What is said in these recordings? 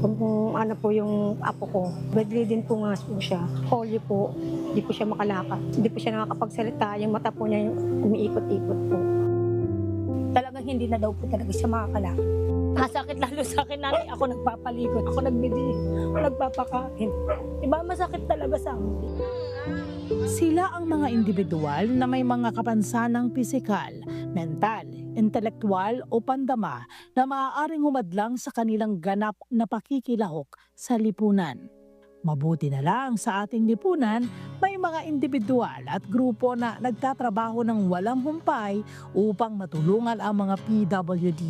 Kung ano po yung apo ko, bedridden po nga po siya. Polio po, hindi po siya makalakad. Hindi po siya nakakapagsalita, yung mata po niya yung umiikot-ikot po. Talagang hindi na daw po talaga siya makakalakad. Masakit lalo sa akin, nanay. Ako nagpapalikot, ako nagbibili, ako nagpapakain. Diba masakit talaga sa akin? Sila ang mga individual na may mga kapansanang pisikal, mental, intelektual o pandama na maaaring humadlang sa kanilang ganap na pakikilahok sa lipunan. Mabuti na lang sa ating lipunan, may mga individual at grupo na nagtatrabaho ng walang humpay upang matulungan ang mga PWD.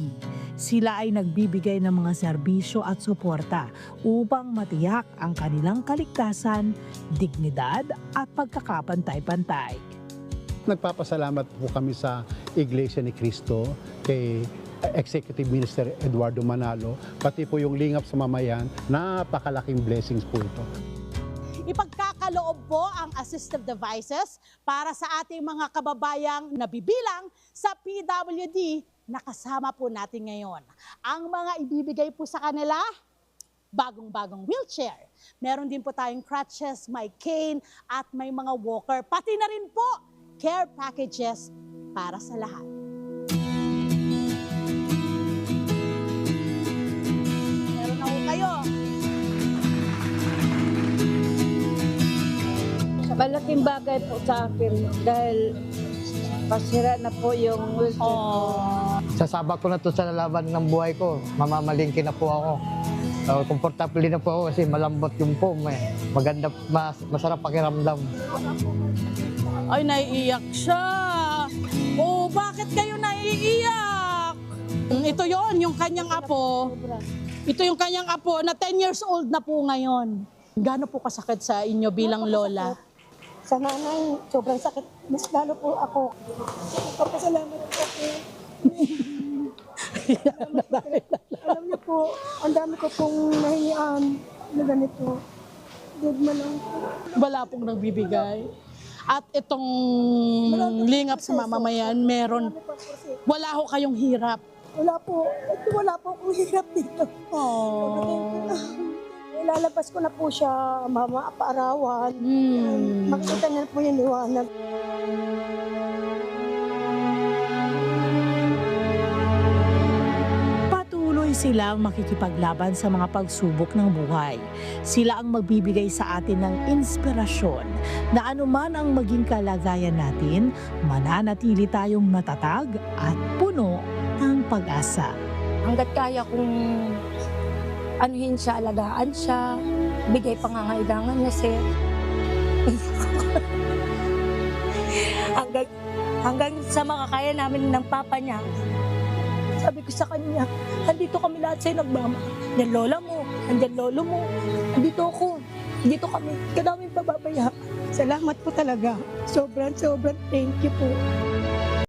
Sila ay nagbibigay ng mga serbisyo at suporta upang matiyak ang kanilang kaligtasan, dignidad at pagkakapantay-pantay. Nagpapasalamat po kami sa Iglesia ni Cristo, kay Executive Minister Eduardo Manalo, pati po yung Lingap sa Mamayan, napakalaking blessings po ito. Ipagkakaloob po ang assistive devices para sa ating mga kababayang nabibilang sa PWD na kasama po natin ngayon. Ang mga ibibigay po sa kanila, bagong-bagong wheelchair. Meron din po tayong crutches, may cane, at may mga walker. Pati na rin po, care packages para sa lahat. Meron na po kayo. Malaking bagay po sa akin dahil pasira na po yung wheelchair. Sasabak ko na to sa lalaban ng buhay ko. Mamamalingki na po ako. Komportable na po ako kasi malambot yung foam eh. Maganda, masarap pakiramdam. Ay, naiiyak siya. Oh, bakit kayo naiiyak? Ito yon yung kanyang apo. Ito yung kanyang apo na 10 years old na po ngayon. Gaano po kasakit sa inyo bilang lola? Sa nanay, sobrang sakit. Mas lalo po ako. Papasalamat po ako. Alam niyo po, ang dami ko pong nahingian na ganito. Good man lang po. Wala pong nagbibigay. At itong Lingap sa Mamamayan, meron. Wala ho kayong hirap. Wala po. Wala po akong hirap dito. Oh. Ilalabas ko na po siya, mama, paarawan. Makikita niya po yung liwanag. Patuloy silang makikipaglaban sa mga pagsubok ng buhay. Sila ang magbibigay sa atin ng inspirasyon na anuman ang maging kalagayan natin, mananatili tayong matatag at puno ng pag-asa. Hanggat kaya kong anuhin siya, alagaan siya, bigay pangangailangan niya, sir. hanggang sa makakaya namin ng papa niya, sabi ko sa kanya, andito kami lahat sa'yo nagmama. Andyan lola mo, andyan lolo mo, andito ako, andito kami, ka namin pababaya. Salamat po talaga. Sobrang thank you po.